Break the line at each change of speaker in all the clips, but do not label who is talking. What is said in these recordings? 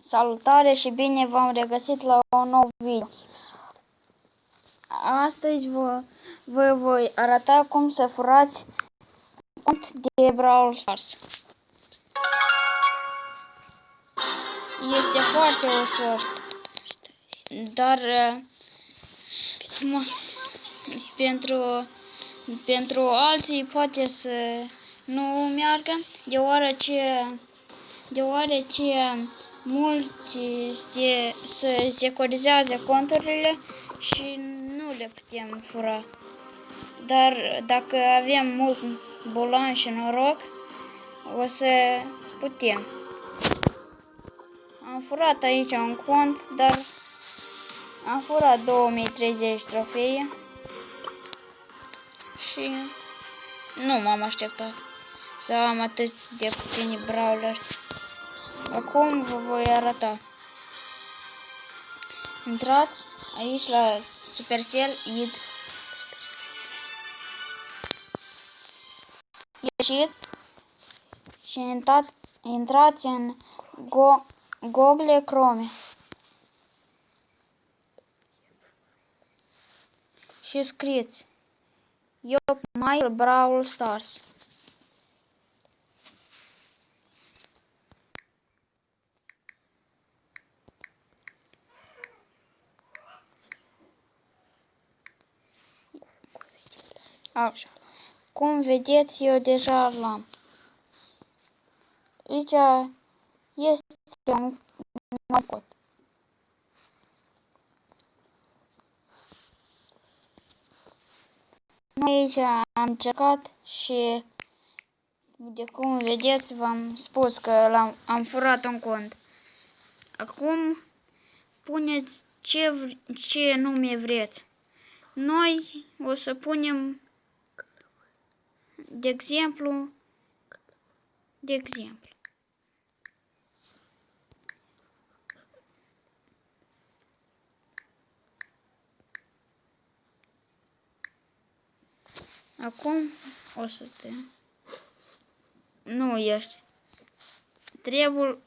Salutare și bine v-am regăsit la un nou video. Astăzi vă voi arăta cum să furați cont de Brawl Stars. Este foarte ușor, dar pentru alții poate să nu meargă, deoarece mulți se securizează conturile și nu le putem fura. Dar dacă avem mult bulan și noroc, o să putem. Am furat aici un cont, dar am furat 2030 trofee și nu m-am așteptat să am atât de puțini brawleri. Acum vă voi arăta. Intrați aici la Supercell ID. Ieșiți și intrați în Google Chrome și scrieți Yopmail Brawl Stars. Așa. Cum vedeți, eu deja l-am. Aici este un nou cod. Noi aici am încercat și de cum vedeți v-am spus că am furat un cont. Acum puneți ce nume vreți. Noi o să punem de exemplu. Acum o să te... Nu ești. Trebuie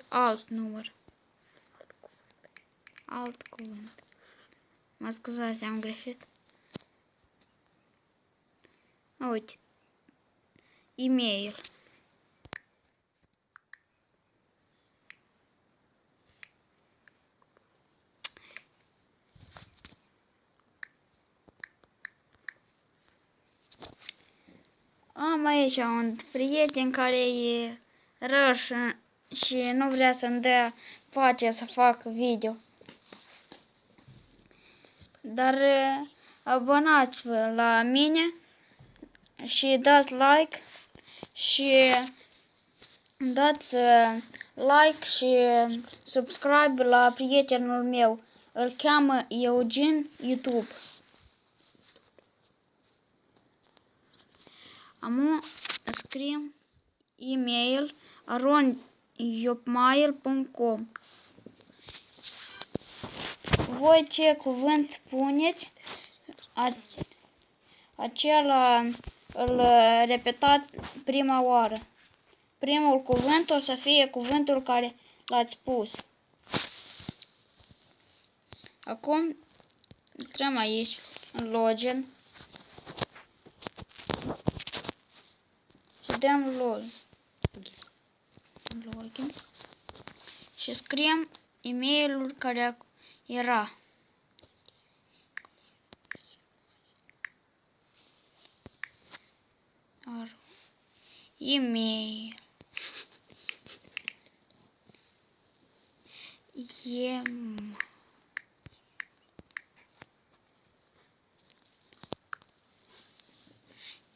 alt număr. Alt cuvânt. Mă scuzați, am greșit. Uite. E-mail. Am aici un prieten care e rău și nu vrea să-mi dea pace să fac video. Dar abonați-vă la mine și dați like și subscribe la prietenul meu. Îl cheamă Eugene YouTube. Am scriem e-mail @yopmail.com. Voi ce cuvânt puneți, acela îl repetați prima oară. Primul cuvânt o să fie cuvântul care l-ați pus. Acum intrăm aici în login și dăm login și scriem e-mailul care era. E-mail.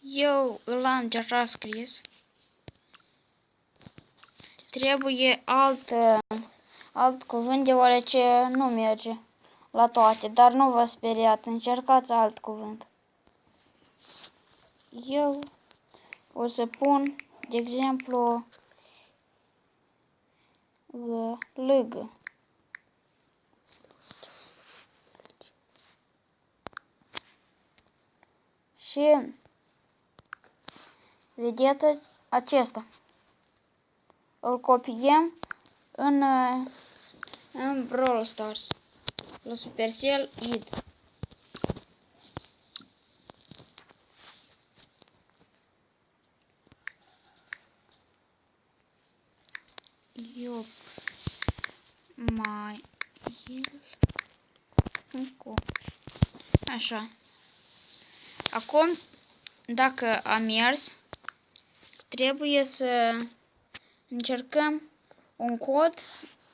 Eu îl am deja scris. Trebuie alt cuvânt deoarece nu merge la toate, dar nu vă speriați, încercați alt cuvânt. Eu o să pun, de exemplu, lâgă. Și vedeți acesta. Îl copiem, în Brawl Stars, la Supercell ID. Iop mai așa. Acum, dacă am mers, trebuie să încercăm un cod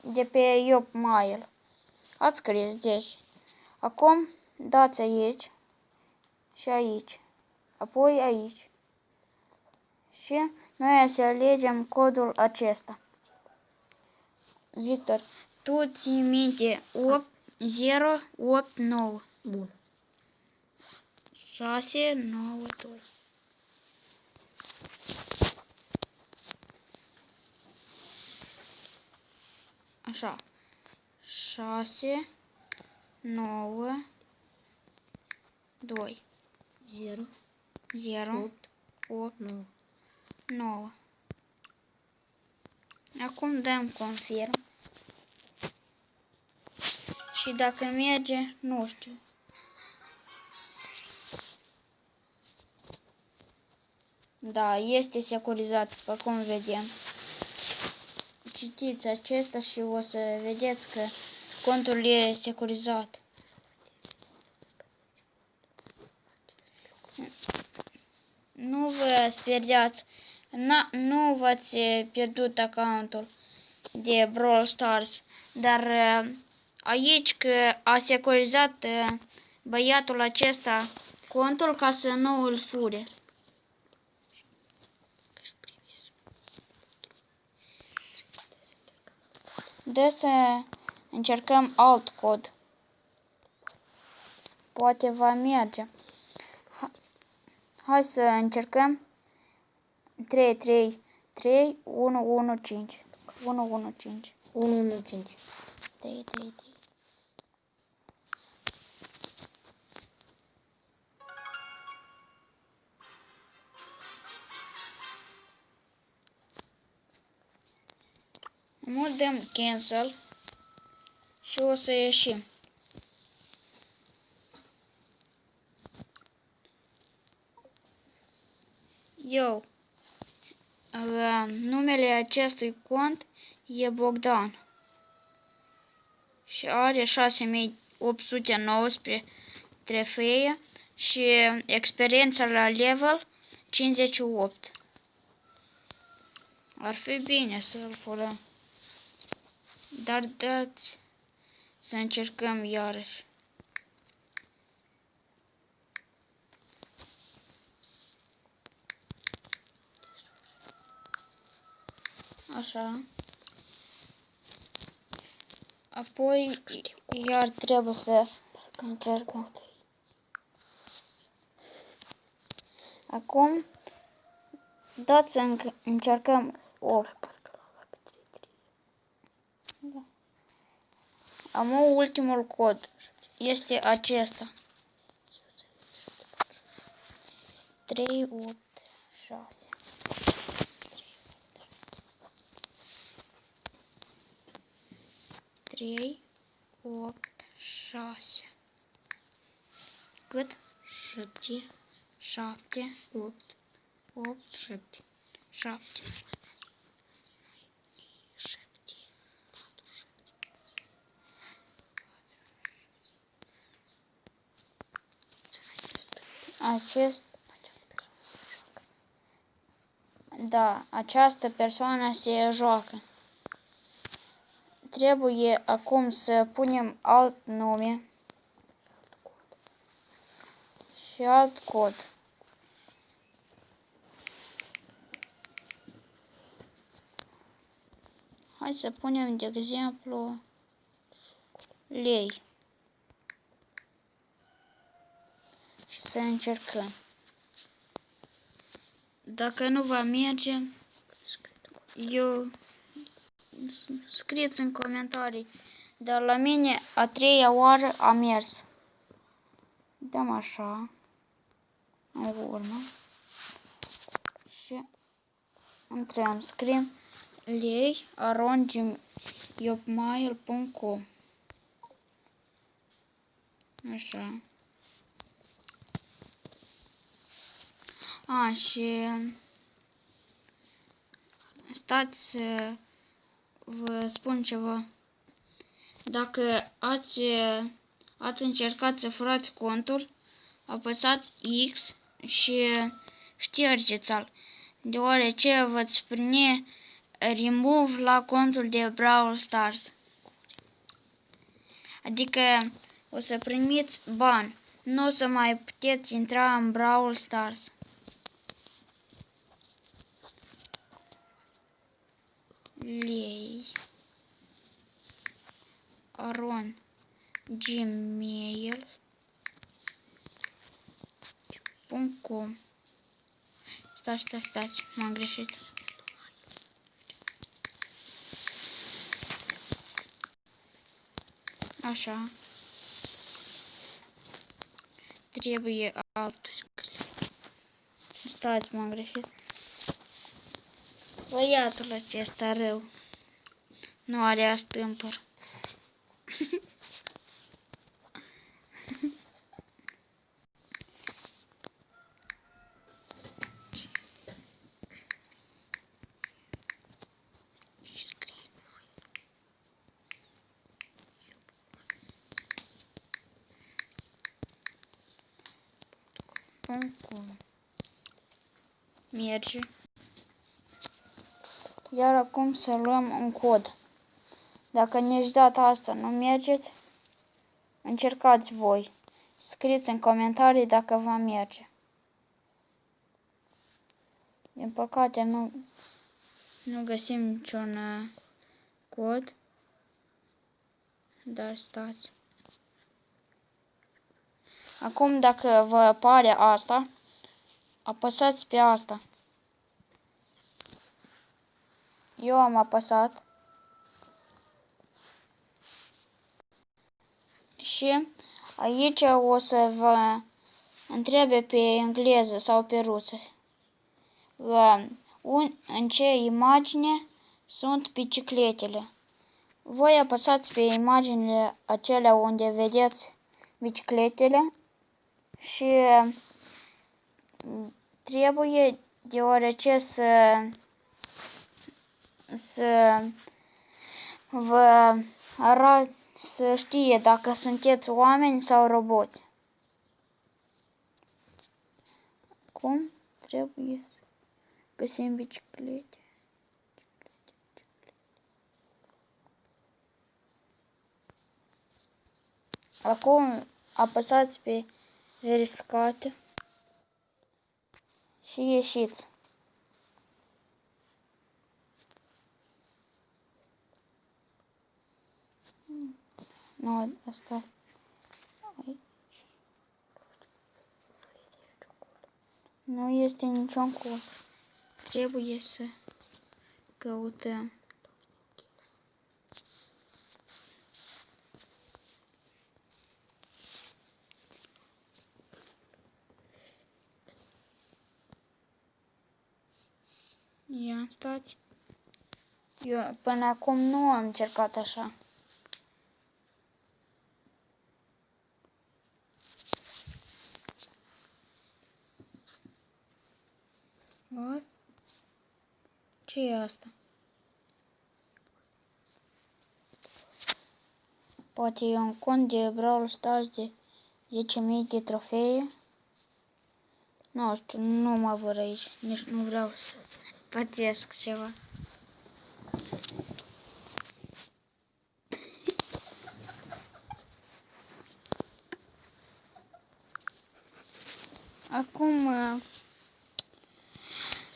de pe Yopmail. Ați scris, deci. Acum dați aici și aici, apoi aici. Și noi să alegem codul acesta. Victor, tu ții minte 8089.
Bun.
692. Așa. 6 9 2
0
0
8
8
9.
9. Acum dăm confirm. Și dacă merge, nu știu. Da, este securizat, după cum vedem. Citiți acesta și o să vedeți că contul e securizat. Nu vă speriați, nu v-ați pierdut accountul de Brawl Stars, dar aici că a securizat băiatul acesta contul ca să nu îl fure. De să încercăm alt cod. Poate va merge. Hai să încercăm 333 115 115
115.
333. Nu dăm cancel și o să ieșim. Numele acestui cont e Bogdan și are 6819 trofee și experiența la level 58. Ar fi bine să-l furăm. Dar dați să încercăm iarăși. Așa. Apoi iar trebuie să încercăm. Acum dați să încercăm 8. Am ultimul cod. Este acesta. 3, 8, 6. 3, 8, 6. Cât?
7
7,
8
8,
7
7.
7.
Această persoană se joacă. Trebuie acum să punem alt nume și alt cod. Hai să punem, de exemplu, lei. Și să încercăm. Dacă nu va merge, scrieți în comentarii. Dar la mine a 3-a oară a mers. Dăm așa. În urmă. Și intrăm, scriem lei@yopmail.com. Așa. Și stați să vă spun ceva. Dacă ați încercat să furați contul, apăsați X și ștergeți-l, deoarece veți primi remove la contul de Brawl Stars. Adică o să primiți bani, nu o să mai puteți intra în Brawl Stars. lei@gmail.com. Stați, m-am greșit. Așa. Trebuie altul scris. Stați, m-am greșit. Băiatul acesta rău. Nu are astâmpăr. Merge. Iar acum să luăm un cod. Dacă nici data asta nu mergeți, încercați voi. Scrieți în comentarii dacă va merge. Din păcate nu găsim niciun cod. Dar stați. Acum dacă vă apare asta, apăsați pe asta. Eu am apăsat. Și aici o să vă întrebe pe engleză sau pe rusă în ce imagine sunt bicicletele. Voi apăsați pe imaginile acelea unde vedeți bicicletele și trebuie, deoarece să vă arăt, să știe dacă sunteți oameni sau roboți. Cum trebuie să găsim biciclete? Acum apăsați pe verificate și ieșiți. Nu, asta. Nu este niciun cod. Trebuie să căutăm. Ia, stați. Eu până acum nu am încercat așa. What? Ce e asta? Poate e un cont de Brawl Stars de 10.000 de trofee? Nu știu, nu mă văd aici. Nici nu vreau să pățesc ceva. Acum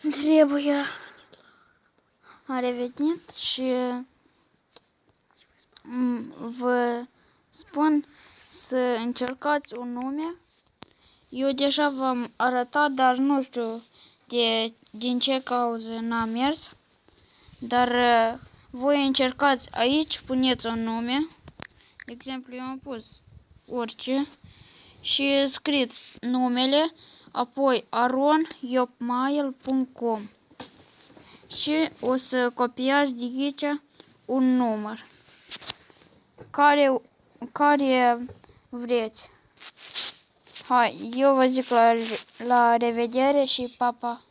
trebuie a revenit și vă spun să încercați un nume. Eu deja v-am arătat, dar nu știu din ce cauză n-a mers. Dar voi încercați aici, puneți un nume. De exemplu, eu am pus orice și scrieți numele, apoi aron@yopmail.com. și o să copiați de aici un număr. Care vreți. Hai, eu vă zic la revedere și pa, pa!